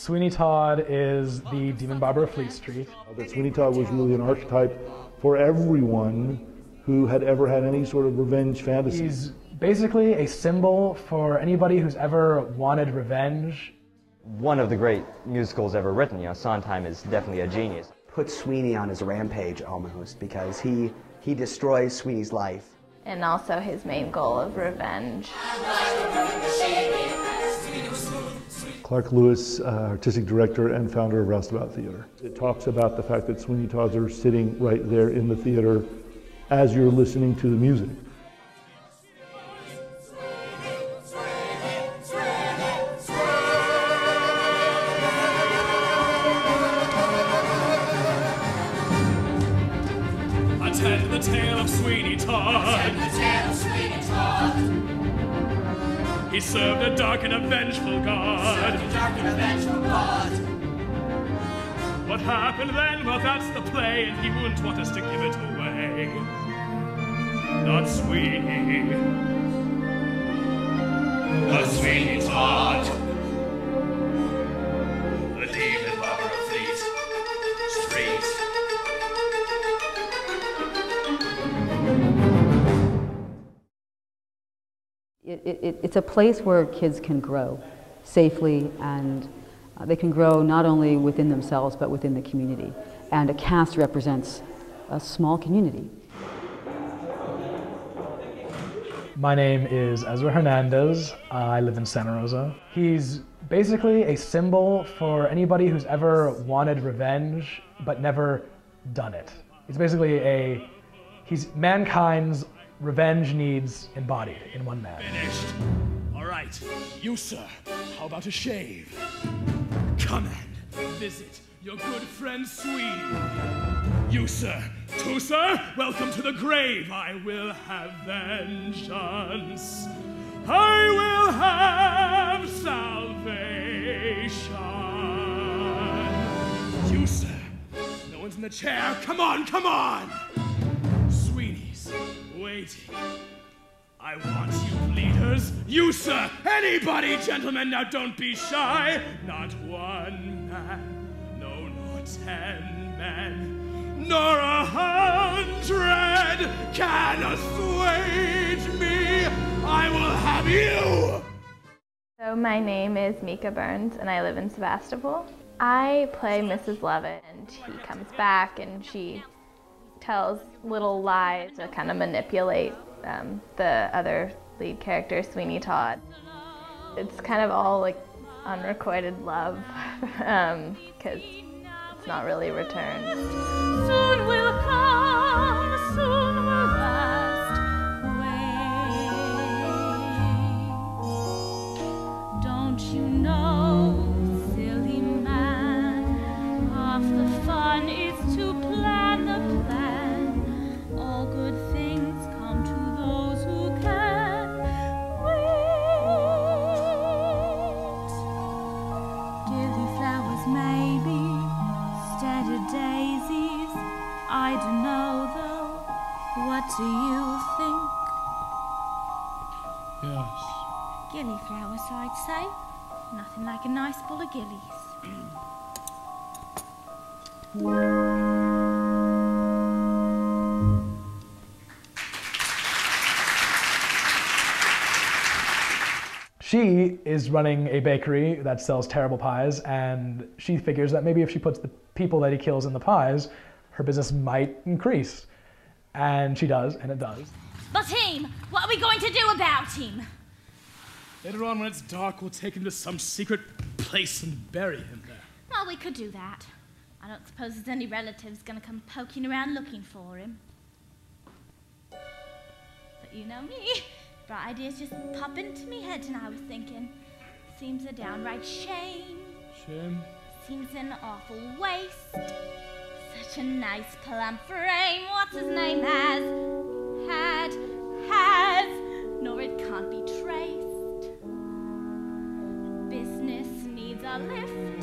Sweeney Todd is the demon barber of Fleet Street. That Sweeney Todd was really an archetype for everyone who had ever had any sort of revenge fantasy. He's basically a symbol for anybody who's ever wanted revenge. One of the great musicals ever written, Sondheim is definitely a genius. Put Sweeney on his rampage almost, because he destroys Sweeney's life. And also his main goal of revenge. Clark Lewis, artistic director and founder of Roustabout Theater. It talks about the fact that Sweeney Todds are sitting right there in the theater as you're listening to the music. Attend the tale of Sweeney Todd. Attend the tale of Sweeney Todd. He served a dark and a vengeful God. What happened then? Well, that's the play, and he wouldn't want us to give it away. Not Sweeney. Not Sweeney Todd. The demon lover of Fleet Street. It's a place where kids can grow safely, and they can grow not only within themselves but within the community. And a cast represents a small community. My name is Ezra Hernandez. I live in Santa Rosa. He's basically a symbol for anybody who's ever wanted revenge but never done it. He's basically he's mankind's revenge needs embodied in one man. Finished. All right, you, sir, how about a shave? Come and visit your good friend Sweeney. You, sir, too, sir, welcome to the grave. I will have vengeance. I will have salvation. You, sir, no one's in the chair. Come on, come on. Sweeney's waiting. I want you leaders, you sir, anybody, gentlemen, now don't be shy. Not one man, no, nor 10 men, nor 100 can assuage me. I will have you. So my name is Mika Burns, and I live in Sebastopol. I play Mrs. Lovett, and he comes back and she tells little lies to kind of manipulate the other lead character, Sweeney Todd. It's kind of all like unrequited love, because it's not really returned. Soon will come, soon will last. Wait. Don't you know, silly man, half the fun is to plan the plan. All good things come to those who can wait. Dearly flowers maybe, steady daisies, I don't know though, what do you think? Yes. Gillyflowers, I'd say. Nothing like a nice bowl of gillies. She is running a bakery that sells terrible pies, and she figures that maybe if she puts the people that he kills in the pies, her business might increase. And she does, and it does. But him, what are we going to do about him? Later on, when it's dark, we'll take him to some secret place and bury him there. Well, we could do that. I don't suppose there's any relatives going to come poking around looking for him. But you know me. Bright ideas just pop into me head, and I was thinking, seems a downright shame. Shame? Seems an awful waste. Such a nice plump frame. What's his name has, nor it can't be traced. Business needs a lift,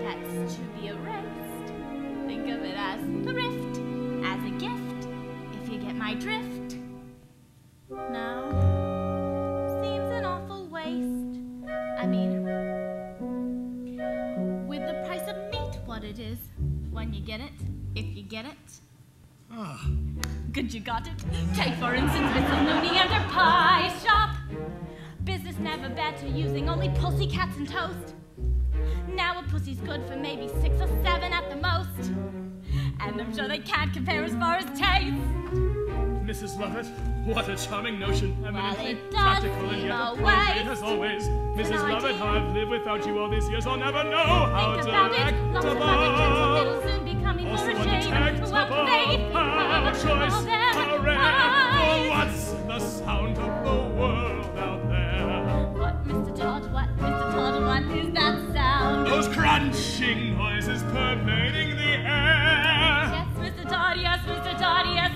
that's to be erased. Think of it as thrift, as a gift, if you get my drift. No, seems an awful waste. I mean, with Good you got it. Take for instance Mrs. Looney and her pie shop. Business never better, using only pussycats and toast. Now a pussy's good for maybe 6 or 7 at the most. And I'm sure they can't compare as far as taste. Mrs. Lovett, what a charming notion. Eminently it does practical and seem yet a appropriate waste. as always. Mrs. An Lovett, idea. how I've lived without you all these years, I'll never know how Think about it. Lots of other kids will soon becoming more Also ashamed. undetectable, What they think how of choice, all their how rare. eyes. Oh, what's the sound of the world out there? What, Mr. Todd, what, Mr. Todd, what is that sound? Those crunching noises pervading the air. Yes, Mr. Todd, yes,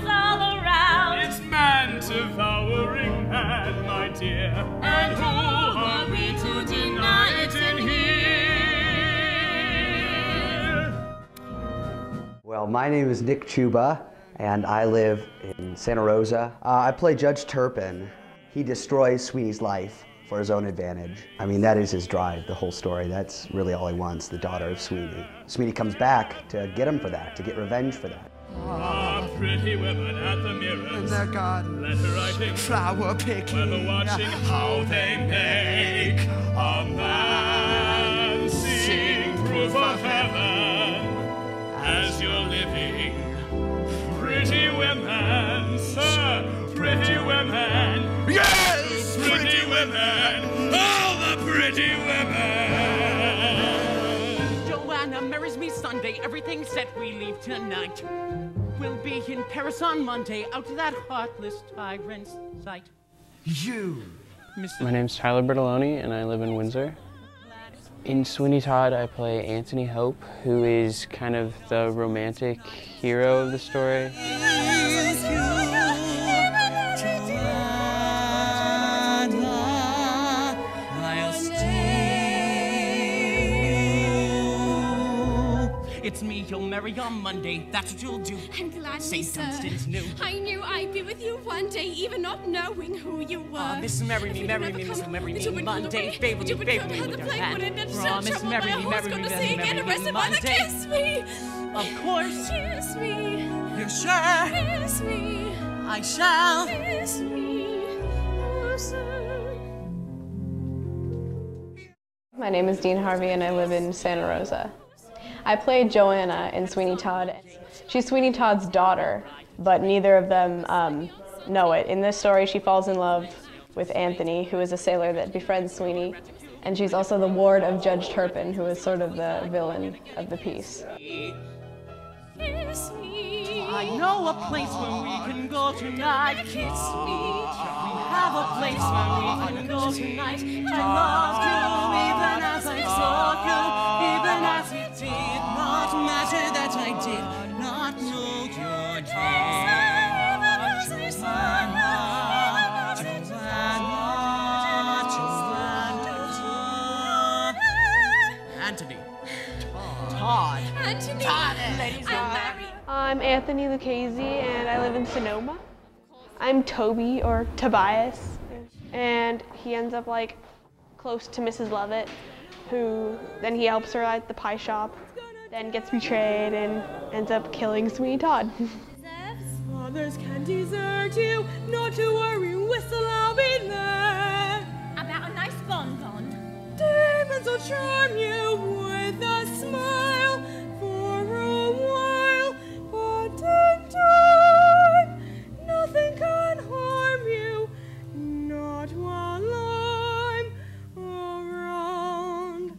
all around. It's man devouring man, my dear. And who are we to deny it in here? Well, my name is Nick Chuba, and I live in Santa Rosa. I play Judge Turpin. He destroys Sweeney's life for his own advantage. I mean, that is his drive, the whole story. That's really all he wants, the daughter of Sweeney. Sweeney comes back to get him for that, to get revenge for that. Ah, pretty women at the mirrors. In their garden, letter writing, flower picking, weather watching, how they make a man sing proof of heaven as you're living. Pretty women, sir, pretty women. Yes! Pretty women, all the pretty women. Joanna marries me Sunday, everything's set, we leave tonight. We'll be in Paris on Monday, out to that heartless tyrant's sight. You! My name's Tyler Bertoloni, and I live in Windsor. In Sweeney Todd, I play Anthony Hope, who is kind of the romantic hero of the story. It's me you'll marry on Monday, that's what you'll do. I'm glad, St. sir. Dunstan's new. I knew I'd be with you one day, even not knowing who you were. Miss Marry Me, Marry Me, Miss Marry Me, Monday, baby me with your hand. Promise, marry me, Monday. Kiss me! Of course. Kiss me! You're sure? Kiss me! I shall. Kiss me! Oh, sir. My name is Dean Harvey and I live in Santa Rosa. I play Joanna in Sweeney Todd. She's Sweeney Todd's daughter, but neither of them know it. In this story, she falls in love with Anthony, who is a sailor that befriends Sweeney, and she's also the ward of Judge Turpin, who is sort of the villain of the piece. Kiss me! I know a place where we can go tonight. Kiss me. We have a place where we can go tonight. I loved you even as I saw you, even as it did not matter that I did not know your name. Anthony. Todd. Anthony. Todd. Ladies I'm married. I'm Anthony Lucchese and I live in Sonoma. I'm Toby, or Tobias, and he ends up like close to Mrs. Lovett, who then he helps her at the pie shop, then gets betrayed and ends up killing Sweeney Todd. Others can desert you, not to worry, whistle, I'll be there. About a nice bonbon. Demons will charm you with a smile for a while, but in time, nothing can harm you, not while I'm around.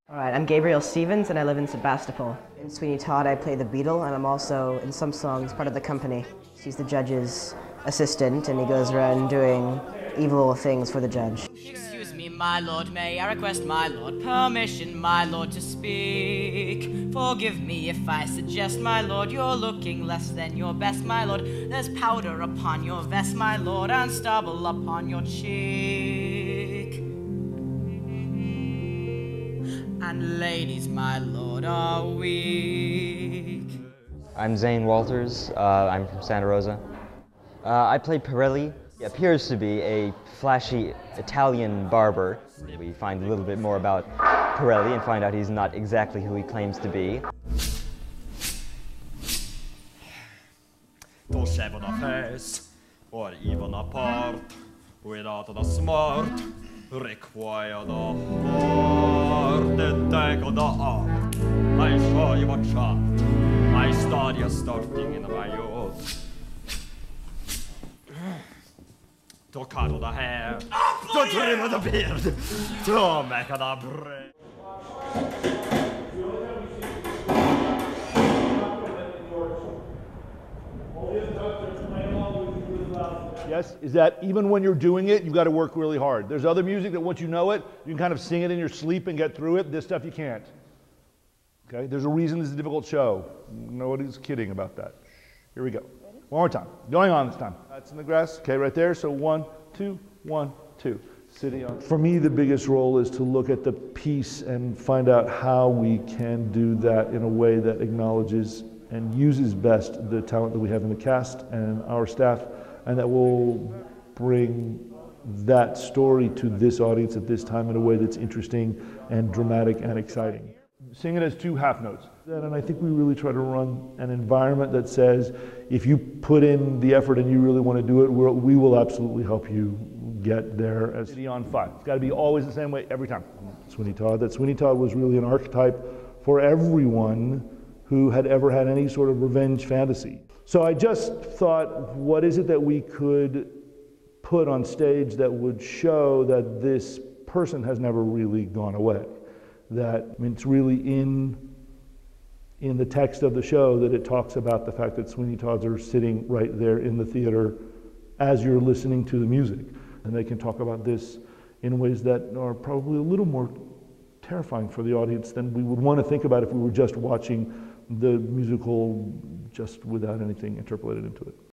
All right, I'm Gabriel Stevens and I live in Sebastopol. In Sweeney Todd, I play the Beadle, and I'm also, in some songs, part of the company. He's the judge's assistant, and he goes around doing evil things for the judge. Excuse me, my lord, may I request, my lord, permission, my lord, to speak? Forgive me if I suggest, my lord, you're looking less than your best, my lord. There's powder upon your vest, my lord, and stubble upon your cheek. And ladies, my lord, are weak. I'm Zane Walters. I'm from Santa Rosa. I play Pirelli. He appears to be a flashy Italian barber. We find a little bit more about Pirelli and find out he's not exactly who he claims to be. or even apart, without the smart, require the heart, the take of the art. I show you a chart, I study starting in my youth. To cut the hair, to trim the beard, to make the bread. Yes, is that even when you're doing it, you've got to work really hard. There's other music that once you know it, you can kind of sing it in your sleep and get through it. This stuff you can't. Okay, there's a reason this is a difficult show. Nobody's kidding about that. Here we go. One more time. Going on this time. That's in the grass. Okay, right there. So 1, 2, 1, 2. Sitting on. For me, the biggest role is to look at the piece and find out how we can do that in a way that acknowledges and uses best the talent that we have in the cast and our staff, and that will bring that story to this audience at this time in a way that's interesting and dramatic and exciting. Sing it as 2 half notes. And I think we really try to run an environment that says, if you put in the effort and you really want to do it, we will absolutely help you get there as City on 5. It's got to be always the same way every time. Sweeney Todd. That Sweeney Todd was really an archetype for everyone who had ever had any sort of revenge fantasy. So I just thought, what is it that we could put on stage that would show that this person has never really gone away? That, I mean, it's really in the text of the show that it talks about the fact that Sweeney Todds are sitting right there in the theater as you're listening to the music. And they can talk about this in ways that are probably a little more terrifying for the audience than we would want to think about if we were just watching the musical just without anything interpolated into it.